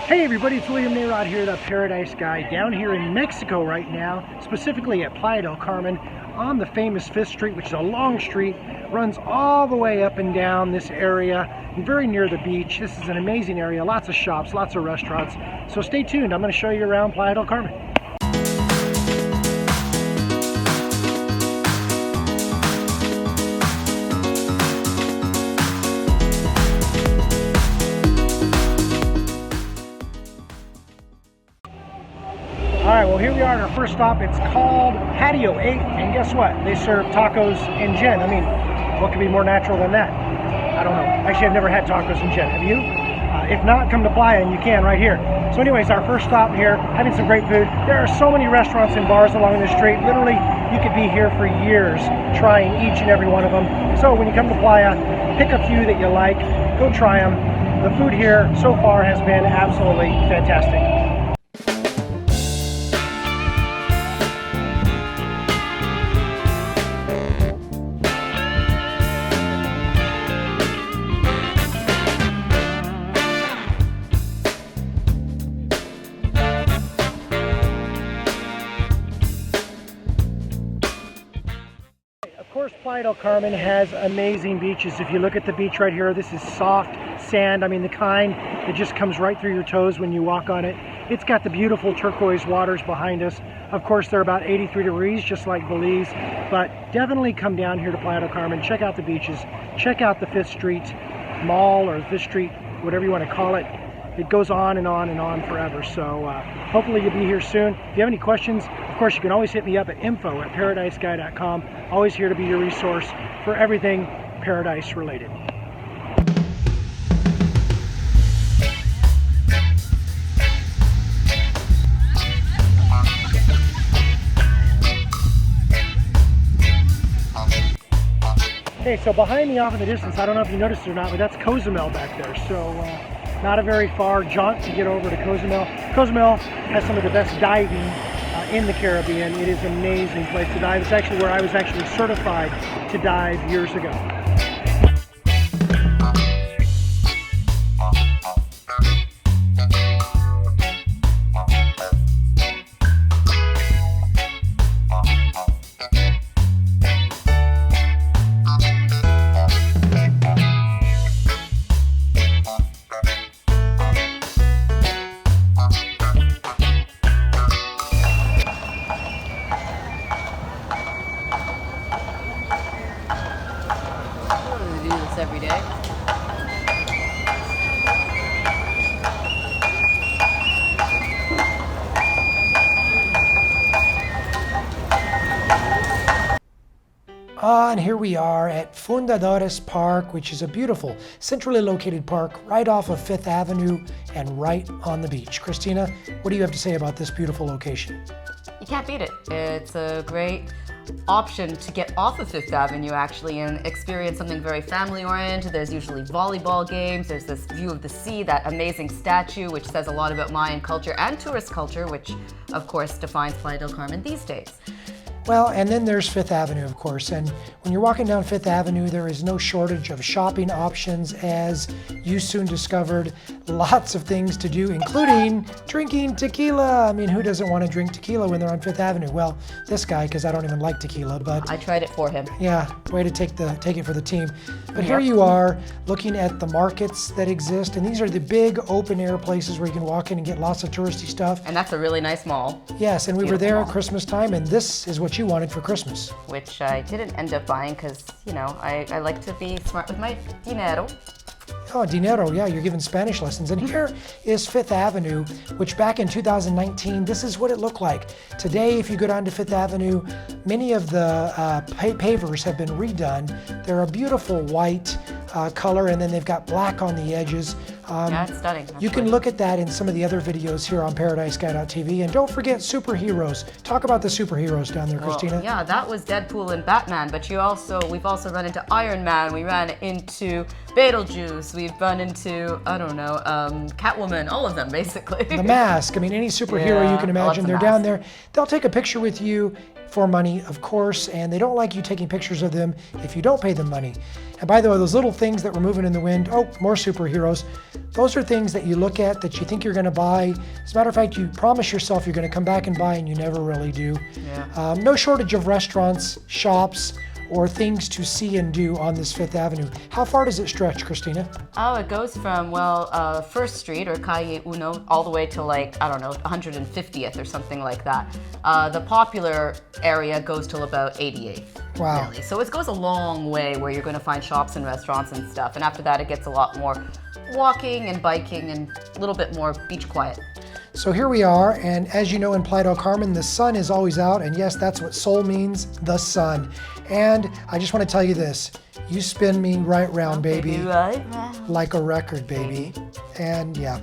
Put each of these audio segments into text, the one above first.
Hey everybody, it's William Narod here, the Paradise Guy, down here in Mexico right now, specifically at Playa del Carmen on the famous 5th Street, which is a long street, runs all the way up and down this area, and very near the beach. This is an amazing area, lots of shops, lots of restaurants. So stay tuned, I'm going to show you around Playa del Carmen. Alright, well here we are at our first stop. It's called Patio 8, and guess what? They serve tacos and gin. I mean, what could be more natural than that? I don't know. Actually, I've never had tacos and gin. Have you? If not, come to Playa and you can right here. So anyways, our first stop here, having some great food. There are so many restaurants and bars along the street. Literally, you could be here for years trying each and every one of them. So when you come to Playa, pick a few that you like, go try them. The food here so far has been absolutely fantastic. Of course, Playa del Carmen has amazing beaches. If you look at the beach right here, this is soft sand. I mean, the kind that just comes right through your toes when you walk on it. It's got the beautiful turquoise waters behind us. Of course, they're about 83 degrees, just like Belize. But definitely come down here to Playa del Carmen, check out the beaches, check out the 5th Street Mall or 5th Street, whatever you want to call it. It goes on and on and on forever. So hopefully you'll be here soon. If you have any questions, of course, you can always hit me up at info@paradiseguy.com. Always here to be your resource for everything paradise related. Okay, so behind me off in the distance, I don't know if you noticed it or not, but that's Cozumel back there. So not a very far jaunt to get over to Cozumel. Cozumel has some of the best diving in the Caribbean. It is an amazing place to dive. It's actually where I was actually certified to dive years ago. Every day. And here we are at Fundadores Park, which is a beautiful, centrally located park right off of 5th Avenue and right on the beach. Christina, what do you have to say about this beautiful location? You can't beat it. It's a great option to get off of 5th Avenue actually and experience something very family oriented. There's usually volleyball games, there's this view of the sea, that amazing statue which says a lot about Mayan culture and tourist culture, which of course defines Playa del Carmen these days. Well, and then there's 5th Avenue, of course, and when you're walking down 5th Avenue, there is no shortage of shopping options, as you soon discovered. Lots of things to do, including drinking tequila. I mean, who doesn't want to drink tequila when they're on 5th Avenue? Well, this guy, because I don't even like tequila, but... I tried it for him. Yeah, way to take it for the team. But here you are, looking at the markets that exist, and these are the big open-air places where you can walk in and get lots of touristy stuff. And that's a really nice mall. Yes, and we were there at Christmas time, and this is what you wanted for Christmas. Which I didn't end up buying because, you know, I like to be smart with my dinero. Oh, dinero, yeah, you're giving Spanish lessons. And here is 5th Avenue, which back in 2019, this is what it looked like. Today, if you go down to 5th Avenue, many of the pavers have been redone. They're a beautiful white color, and then they've got black on the edges. Yeah, it's stunning. You can look at that in some of the other videos here on ParadiseGuy.tv. And don't forget superheroes. Talk about the superheroes down there, Christina. Yeah, that was Deadpool and Batman, but we've also run into Iron Man, we ran into Beetlejuice, we've run into, I don't know, Catwoman, all of them basically. The Mask, I mean, any superhero you can imagine, they're down there. They'll take a picture with you for money, of course, and they don't like you taking pictures of them if you don't pay them money. And by the way, those little things that were moving in the wind, oh, more superheroes, those are things that you look at that you think you're going to buy. As a matter of fact, you promise yourself you're going to come back and buy, and you never really do. Yeah. No shortage of restaurants, shops, or things to see and do on this Fifth Avenue. How far does it stretch, Christina? Oh, it goes from, First Street or Calle Uno all the way to, like, I don't know, 150th or something like that. The popular area goes till about 88th. Wow. Really. So it goes a long way where you're going to find shops and restaurants and stuff. And after that, it gets a lot more walking and biking and a little bit more beach quiet. So here we are, and as you know, in Playa del Carmen, the sun is always out, and yes, that's what soul means, the sun. And I just want to tell you this, you spin me right round, baby, Right round. like a record, baby. And yeah,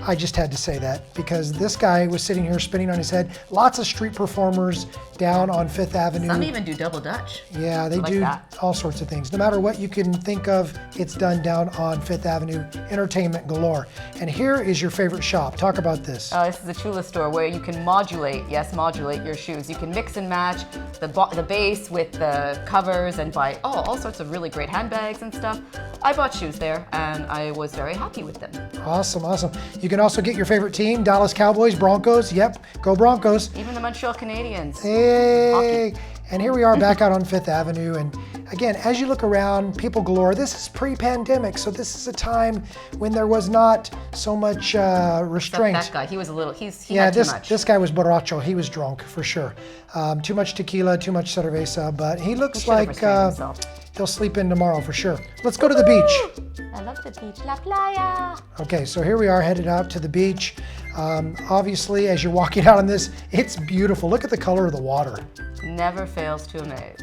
I just had to say that because this guy was sitting here spinning on his head. Lots of street performers down on Fifth Avenue. Some even do double Dutch. Yeah, they do all sorts of things. No matter what you can think of, it's done down on Fifth Avenue. Entertainment galore. And here is your favorite shop. Talk about this. This is a Chula store where you can modulate your shoes. You can mix and match the base with the covers and buy all sorts of really great handbags and stuff. I bought shoes there and I was very happy with them. Awesome, awesome. You can also get your favorite team, Dallas Cowboys, Broncos. Yep, go Broncos. Even the Montreal Canadiens. Hey! Hockey. And here we are back out on Fifth Avenue. And again, as you look around, people galore. This is pre-pandemic, so this is a time when there was not so much restraint. That guy, he was a little, he had too much. This guy was borracho. He was drunk, for sure. Too much tequila, too much cerveza, but he looks like he'll sleep in tomorrow for sure. Let's go to the beach. I love the beach, La Playa. Okay, so here we are headed out to the beach. Obviously, as you're walking out on this, it's beautiful. Look at the color of the water. Never fails to amaze.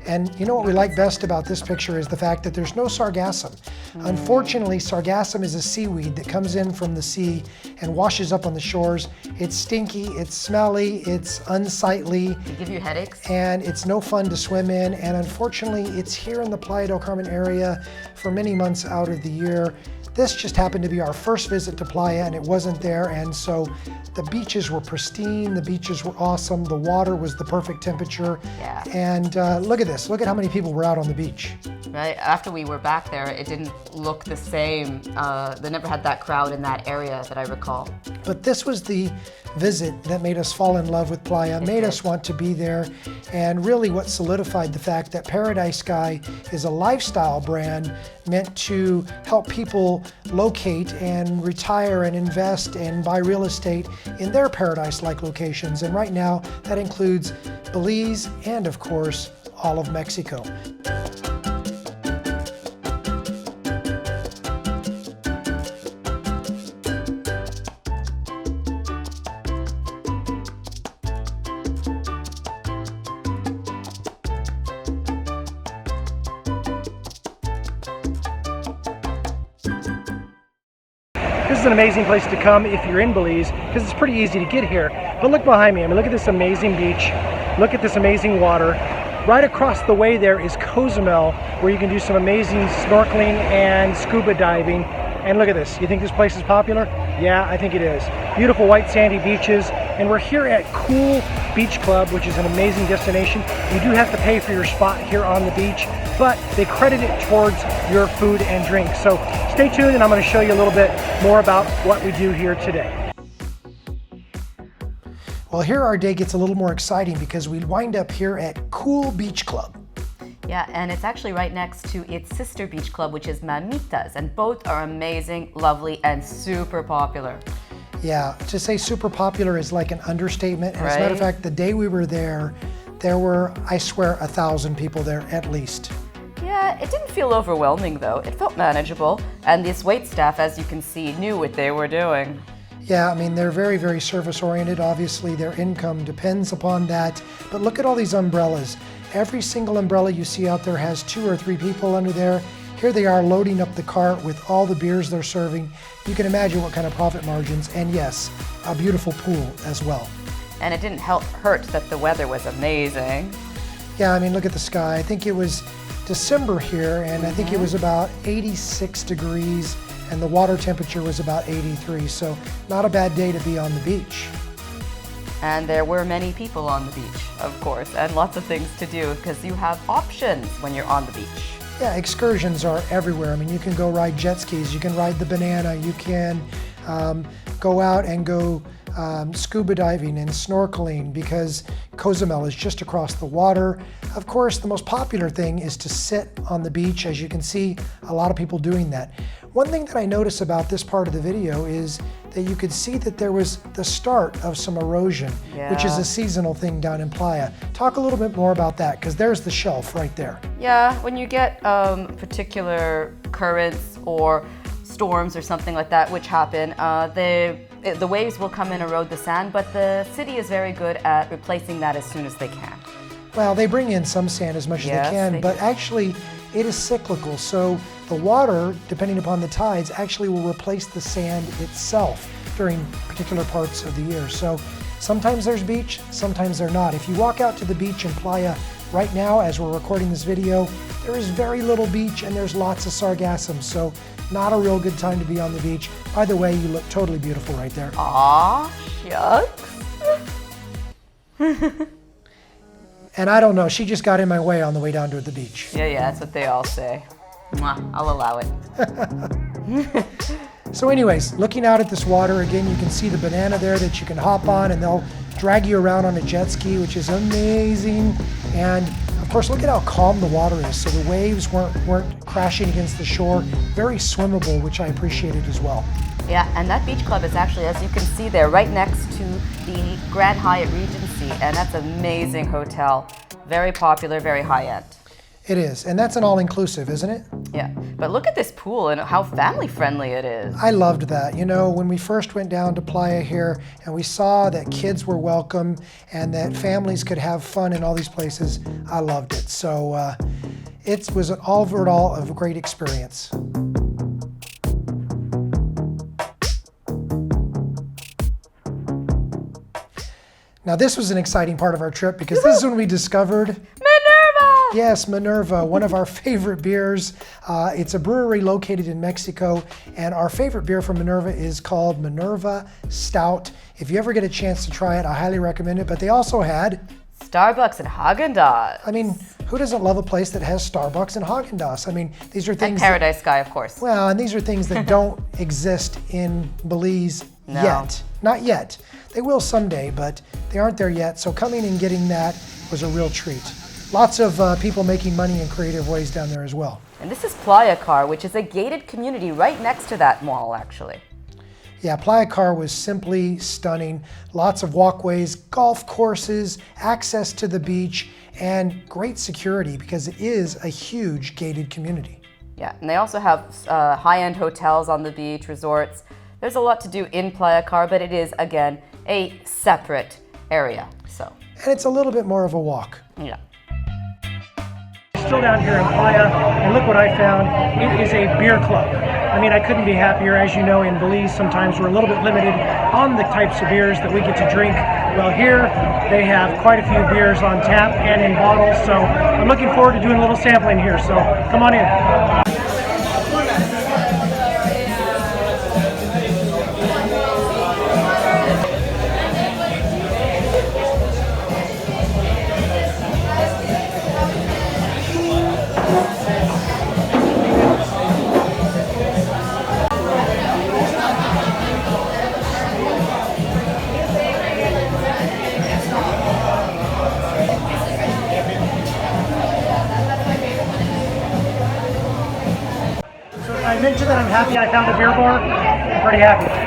And you know what we like best about this picture is the fact that there's no sargassum. Unfortunately, sargassum is a seaweed that comes in from the sea and washes up on the shores. It's stinky, it's smelly, it's unsightly. They give you headaches. And it's no fun to swim in. And unfortunately, it's here in the Playa del Carmen area for many months out of the year. This just happened to be our first visit to Playa and it wasn't there, and so the beaches were pristine, the beaches were awesome, the water was the perfect temperature. Yeah. And look at this, look at how many people were out on the beach. Right, after we were back there, it didn't look the same. They never had that crowd in that area that I recall. But this was the visit that made us fall in love with Playa, made us want to be there, and really what solidified the fact that Paradise Sky is a lifestyle brand meant to help people locate and retire and invest and buy real estate in their paradise-like locations. And right now, that includes Belize and, of course, all of Mexico. This is an amazing place to come if you're in Belize because it's pretty easy to get here. But look behind me. I mean, look at this amazing beach. Look at this amazing water. Right across the way there is Cozumel, where you can do some amazing snorkeling and scuba diving. And look at this. You think this place is popular? Yeah, I think it is. Beautiful white sandy beaches. And we're here at Cool Beach Club, which is an amazing destination. You do have to pay for your spot here on the beach, but they credit it towards your food and drink. So stay tuned and I'm going to show you a little bit more about what we do here today. Well, here our day gets a little more exciting because we wind up here at Cool Beach Club. Yeah, and it's actually right next to its sister beach club, which is Mamitas, and both are amazing, lovely, and super popular. Yeah, to say super popular is like an understatement. And right? As a matter of fact, the day we were there were, I swear, 1,000 people there at least. Yeah, it didn't feel overwhelming though. It felt manageable, and this wait staff, as you can see, knew what they were doing. Yeah, I mean, they're very, very service-oriented. Obviously, their income depends upon that. But look at all these umbrellas. Every single umbrella you see out there has 2 or 3 people under there. Here they are loading up the cart with all the beers they're serving. You can imagine what kind of profit margins. And yes, a beautiful pool as well. And it didn't hurt that the weather was amazing. Yeah, I mean, look at the sky. I think it was December here, and I think it was about 86 degrees, and the water temperature was about 83, so not a bad day to be on the beach. And there were many people on the beach, of course, and lots of things to do because you have options when you're on the beach. Yeah, excursions are everywhere. I mean, you can go ride jet skis, you can ride the banana, you can go out and go scuba diving and snorkeling because Cozumel is just across the water. Of course, the most popular thing is to sit on the beach. As you can see, a lot of people doing that. One thing that I noticed about this part of the video is that you could see that there was the start of some erosion, which is a seasonal thing down in Playa. Talk a little bit more about that, because there's the shelf right there. Yeah, when you get particular currents or storms or something like that, which happen, the waves will come and erode the sand, but the city is very good at replacing that as soon as they can. Well, they bring in some sand as much as they can, but actually it is cyclical. So the water, depending upon the tides, actually will replace the sand itself during particular parts of the year. So sometimes there's beach, sometimes there's not. If you walk out to the beach in Playa right now, as we're recording this video, there is very little beach and there's lots of sargassum. So not a real good time to be on the beach. By the way, you look totally beautiful right there. Aw, shucks. And I don't know, she just got in my way on the way down to the beach. Yeah, that's what they all say. Mwah, I'll allow it. So anyways, looking out at this water, again, you can see the banana there that you can hop on and they'll drag you around on a jet ski, which is amazing. And of course, look at how calm the water is. So the waves weren't crashing against the shore. Very swimmable, which I appreciated as well. Yeah, and that beach club is actually, as you can see there, right next to the Grand Hyatt Regency, and that's an amazing hotel. Very popular, very high-end. It is, and that's an all-inclusive, isn't it? Yeah, but look at this pool and how family-friendly it is. I loved that. You know, when we first went down to Playa here and we saw that kids were welcome and that families could have fun in all these places, I loved it. So it was an overall a great experience. Now this was an exciting part of our trip because this is when we discovered Minerva! Yes, Minerva, one of our favorite beers. It's a brewery located in Mexico, and our favorite beer from Minerva is called Minerva Stout. If you ever get a chance to try it, I highly recommend it. But they also had Starbucks and Haagen-Dazs. I mean, who doesn't love a place that has Starbucks and Haagen-Dazs? I mean, these are things. And Paradise Sky, of course. Well, and these are things that don't exist in Belize yet. Not yet. They will someday, but they aren't there yet. So coming and getting that was a real treat. Lots of people making money in creative ways down there as well. And this is Playa Car, which is a gated community right next to that mall, actually. Yeah, Playa Car was simply stunning. Lots of walkways, golf courses, access to the beach, and great security because it is a huge gated community. Yeah, and they also have high-end hotels on the beach, resorts. There's a lot to do in Playa Car, but it is, again, a separate area. So. And it's a little bit more of a walk. Yeah. Still down here in Playa, and look what I found. It is a beer club. I mean, I couldn't be happier. As you know, in Belize, sometimes we're a little bit limited on the types of beers that we get to drink. Well, here they have quite a few beers on tap and in bottles, so I'm looking forward to doing a little sampling here, so come on in. I mentioned that I'm happy I found a beer bar. I'm pretty happy.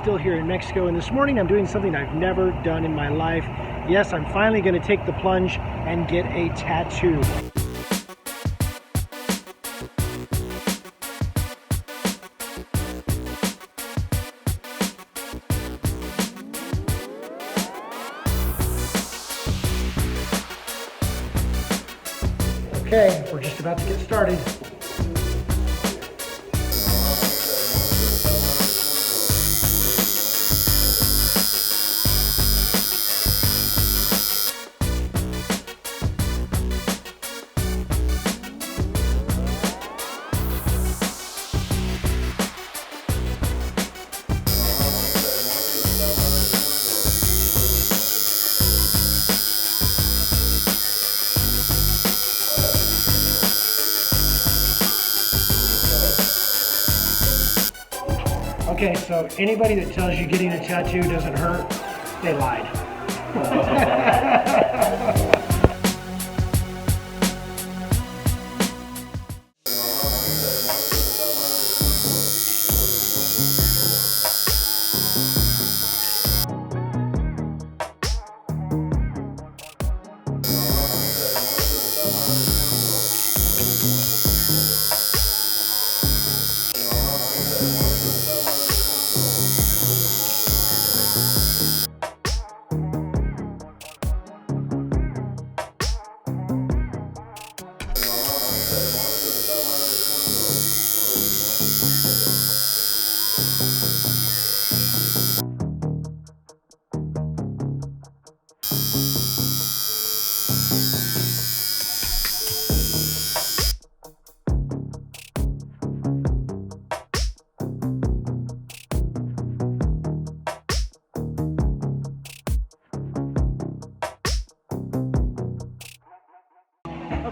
Still here in Mexico, and this morning I'm doing something I've never done in my life. Yes, I'm finally going to take the plunge and get a tattoo. Okay, we're just about to get started. Okay, so anybody that tells you getting a tattoo doesn't hurt, they lied.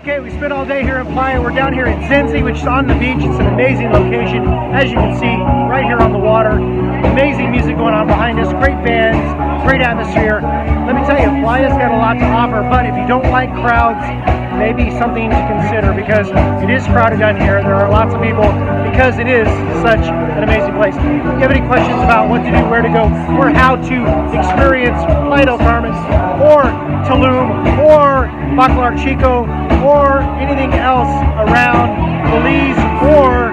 Okay, we spent all day here in Playa. We're down here at Zenzi, which is on the beach. It's an amazing location, as you can see, right here on the water. Amazing music going on behind us, great bands, great atmosphere. Let me tell you, Playa's got a lot to offer, but if you don't like crowds, maybe something to consider, because it is crowded down here. There are lots of people because it is such an amazing place. If you have any questions about what to do, where to go, or how to experience Playa del Carmen, or Tulum, or Bacalar Chico, or anything else around Belize or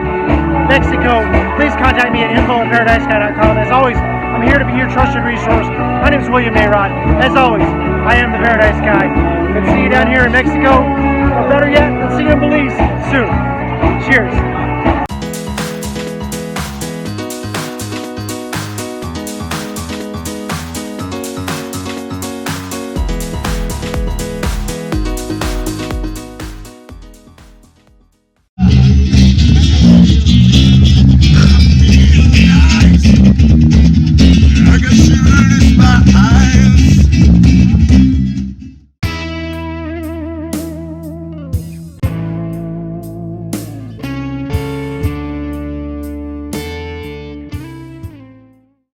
Mexico, please contact me at info@paradisesky.com. As always, I'm here to be your trusted resource. My name is William Mayrod. As always, I am the Paradise Guy. And see you down here in Mexico, or better yet, I'll see you in Belize soon. Cheers.